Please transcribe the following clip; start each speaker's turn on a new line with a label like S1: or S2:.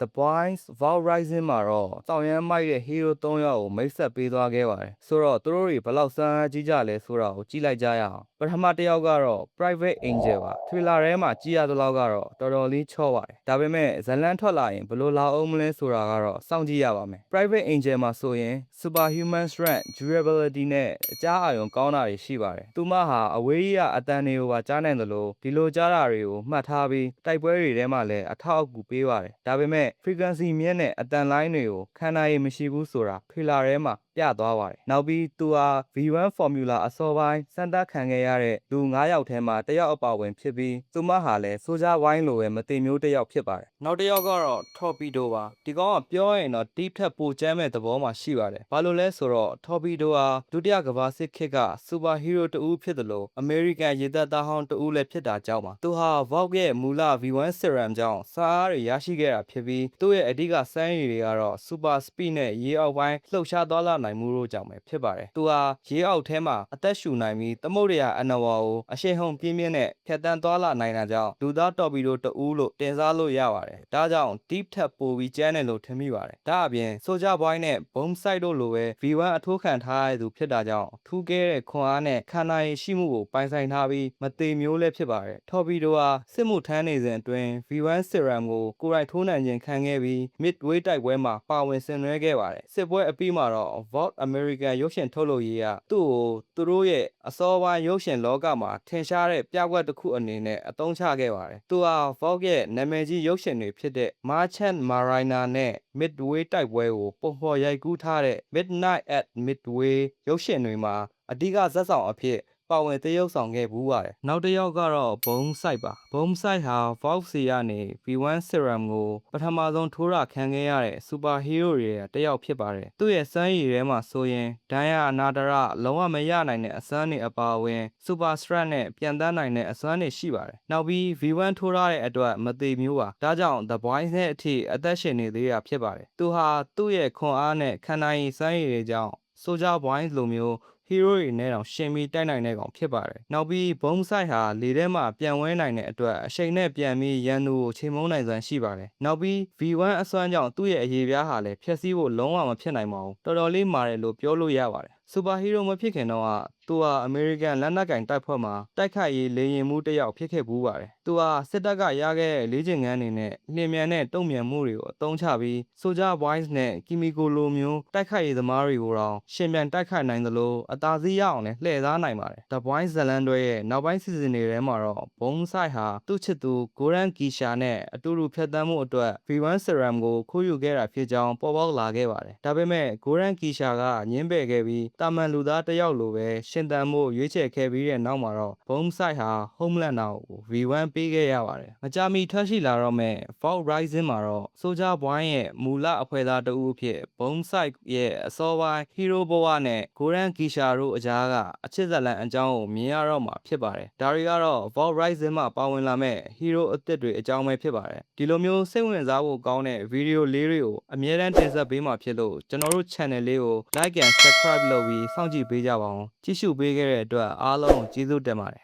S1: The Boys Val Rising မှာတော့တောင်ရမ်းမိုက်တဲ့ hero 3ယောက်ကိုမိတ်ဆက်ပေးသွားခဲ့ပါတယ်ဆိုတော့သူတို့တွေဘယ်လောက်စမ်းအားကြီးကြလဲဆိုတာကိုကြည့်လိုက်ကြရအောင်ပထမတစ်ယောက်ကတော့ Private Angel ပါ Thriller ထဲမှာကြည့်ရသလောက်ကတော့တော်တော်လေးချော့ပါတယ်ဒါပေမဲ့ဇလန်းထွက်လာရင်ဘယ်လိုလာအောင်မလဲဆိုတာကတော့စောင့်ကြည့်ရပါမယ် Private Angel မှာဆိုရင် Superhuman Strength Durability နဲ့အကြားအာရုံကောင်းတာတွေရှိပါတယ်သူမဟာအဝေးကြီးကအတန်တွေကိုပါကြားနိုင်သလိုဒီလိုကြားတာတွေကိုမှတ်ထားပြီးတိုက်ပွဲတွေထဲမှာလည်းအထောက်အကူပေးပါတယ်ဒါပေမဲ့ frequency မြင့်တဲ့အတန်လိုင်းတွေကိုခံနိုင်ရမရှိဘူးဆိုတာ trailer ထဲမှာပြသွားပါတယ်နောက်ပြီးသူဟာ V1 Formula အစောပိုင်းစမ်းသပ်ခံခဲ့ရတဲ့လူ9ယောက်ထဲမှာတစ်ယောက်အပါဝင်ဖြစ်ပြီးသူမဟာလည်းဆိုကြဝိုင်းလိုပဲမသိမျိုးတစ်ယောက်ဖြစ်ပါတယ်နောက်တစ်ယောက်ကတော့ Torpedo ပါဒီကောင်ကပြောရင်တော့ deep ထက်ပိုကျမ်းမဲ့သဘောမှာရှိပါတယ်ဘာလို့လဲဆိုတော့ Torpedo ဟာဒုတိယကမ္ဘာစစ်ခေတ်က superhero တဦးဖြစ်တယ်လို့ American ရေတပ်သားဟောင်းတဦးလည်းဖြစ်တာကြောင့်ပါသူဟာ Vogue ရဲ့မူလ V1 serum ကြောင့်စာအားတွေရရှိခဲ့တာဖြစ်ပြီးသူ့ရဲ့အဓိကစမ်းရည်တွေကတော့ super speed နဲ့ရေအောက်ပိုင်းလှုပ်ရှားသွားလာနိုင်မှုတို့ကြောင့်ပဲဖြစ်ပါတယ်သူဟာရေအောက်ထဲမှာအသက်ရှူနိုင်ပြီးသမုဒ္ဒရာအနဝါကိုအရှိန်ဟုန်ပြင်းပြင်းနဲ့ဖြတ်တန်းသွားလာနိုင်တာကြောင့်လူသား Torpedo တဦးလို့တင်စားလို့ရပါတယ်ဒါကြောင့် deep ထက်ပိုပြီးကျန်းတယ်လို့ထင်မိပါတယ်ဒါအပြင်ဆိုကြပွိုင်းနဲ့ bomb sight တို့လိုပဲ V1 အထိုးခံထားရသူဖြစ်တာကြောင့်ထူးကဲတဲ့ခွန်အားနဲ့ခံနိုင်ရည်ရှိမှုကိုပိုင်ဆိုင်ထားပြီးမသေးမျိုးလည်းဖြစ်ပါတယ် Torpedo ဟာစစ်မှုထမ်းနေစဉ်အတွင်း V1 serum ကိုကိုယ်တိုင်ထိုးနှံခြင်းခံခဲ့ပြီး Midway တိုက်ပွဲမှာပါဝင်ဆင်နွှဲခဲ့ပါတယ်စစ်ပွဲအပြီးမှာတော့ Vault American ရုပ်ရှင်ထုတ်လုပ်ရေးကသူ့ကိုသူတို့ရဲ့အစောပိုင်းရုပ်ရှင်လောကမှာထင်ရှားတဲ့ပြကွက်တစ်ခုအနေနဲ့အသုံးချခဲ့ပါတယ်သူဟာ Vault ရဲ့နာမည်ကြီးရုပ်ရှင်တွေဖြစ်တဲ့ Merchant Mariner နဲ့ Midway တိုက်ပွဲကိုပုံဖော်ရိုက်ကူးထားတဲ့ Midnight at Midway ရုပ်ရှင်တွေမှာအဓိကဇာတ်ဆောင်အဖြစ်ပါဝင်သရုပ်ဆောင်ခဲ့ဘူးပါတယ်နောက်တစ်ယောက်ကတော့ Bomb Sight ပါ Bomb Sight ဟာ Vogue စီကနေ V1 serum ကိုပထမဆုံးထိုးတာခံခဲ့ရတဲ့ superhero တွေရဲ့တစ်ယောက်ဖြစ်ပါတယ်သူ့ရဲ့စမ်းရည်ထဲမှာဆိုရင်ဒဏ်ရာအနာတရလုံးဝမရနိုင်တဲ့အစွမ်းတွေအပါအဝင် super strength နဲ့ပြန်တန်းနိုင်တဲ့အစွမ်းတွေရှိပါတယ်နောက်ပြီး V1 ထိုးထားတဲ့အတွက်မသေးမျိုးပါဒါကြောင့် The Boys နဲ့အထိအသက်ရှင်နေသေးတာဖြစ်ပါတယ်သူဟာသူ့ရဲ့ခွန်အားနဲ့ခံနိုင်ရည်စွမ်းရည်တွေကြောင့် Soldier Boys လိုမျိုး hero တွေနဲ့တောင်ရှင်ပြီးတိုက်နိုင်တဲ့ကောင်ဖြစ်ပါတယ်နောက်ပြီး Bomb Sight ဟာလေထဲမှာပြန်ဝဲနိုင်တဲ့အတွက်အချိန်နဲ့ပြန်ပြီးရန်သူကိုချိန်မုံနိုင်စွမ်းရှိပါတယ်နောက်ပြီး V1 အစွမ်းကြောင့်သူ့ရဲ့အရေးပြားဟာလည်းဖျက်ဆီးဖို့လုံးဝမဖြစ်နိုင်ပါဘူးတော်တော်လေးမာတယ်လို့ပြောလို့ရပါတယ်Superhero မဖြစ်ခင်တော့သူဟာ American လက်နက်ကင်တပ်ဖွဲ့မှာတိုက်ခိုက်ရေးလေယာဉ်မှုတစ်ယောက်ဖြစ်ခဲ့ဘူးပါတယ်သူဟာစစ်တပ်ကရခဲ့တဲ့လေ့ကျင့်ခန်းတွေနဲ့လျင်မြန်တဲ့တုံ့ပြန်မှုတွေကိုအသုံးချပြီး Soldier Boys နဲ့ Kimiko လိုမျိုးတိုက်ခိုက်ရေးသမားတွေကိုတောင်ရှင်ပြန်တိုက်ခိုက်နိုင်သလိုအသာစီးရအောင်လည်းလှည့်စားနိုင်ပါတယ် The Boys ဇာတ်လမ်းတွဲရဲ့နောက်ပိုင်းစီဇန်တွေထဲမှာတော့ Bomb Sight ဟာသူ့ချစ်သူ Goran Kisha နဲ့အတူတူဖြတ်သန်းမှုအတွက် V1 serum ကိုခိုးယူခဲ့တာဖြစ်ကြောင်းပေါ်ပေါက်လာခဲ့ပါတယ်ဒါပေမဲ့ Goran Kisha ကငင်းပယ်ခဲ့ပြီးတာမန်လူသားတစ်ယောက်လိုပဲရှင်သန်မှုရွေးချယ်ခဲ့ပြီးတဲ့နောက်မှာတော့ Bomb Sight ဟာ Homelander ကို V1 ပေးခဲ့ရပါတယ်မကြာမီထွက်ရှိလာတော့မဲ့ Vault Rising မှာတော့ Soldier Boy ရဲ့မူလအဖွဲ့သားတဦးအဖြစ် Bomb Sight ရဲ့အစောပိုင်း hero ဘဝနဲ့ Goran Kisha တို့အကြားကအချစ်ဇာတ်လမ်းအကြောင်းကိုမြင်ရတော့မှာဖြစ်ပါတယ်ဒါတွေကတော့ Vault Rising မှာပါဝင်လာမဲ့ hero အသစ်တွေအကြောင်းပဲဖြစ်ပါတယ်ဒီလိုမျိုးစိတ်ဝင်စားဖို့ကောင်းတဲ့ဗီဒီယိုလေးတွေကိုအမြဲတမ်းတင်ဆက်ပေးမှာဖြစ်လို့ကျွန်တော်တို့ channel လေးကို like and subscribe လုပ်ပြီးစောင့်ကြည့်ပေးကြပါဦးကြည့်ရှုပေးခဲ့တဲ့အတွက်အားလုံးကျေးဇူးတင်ပါတယ်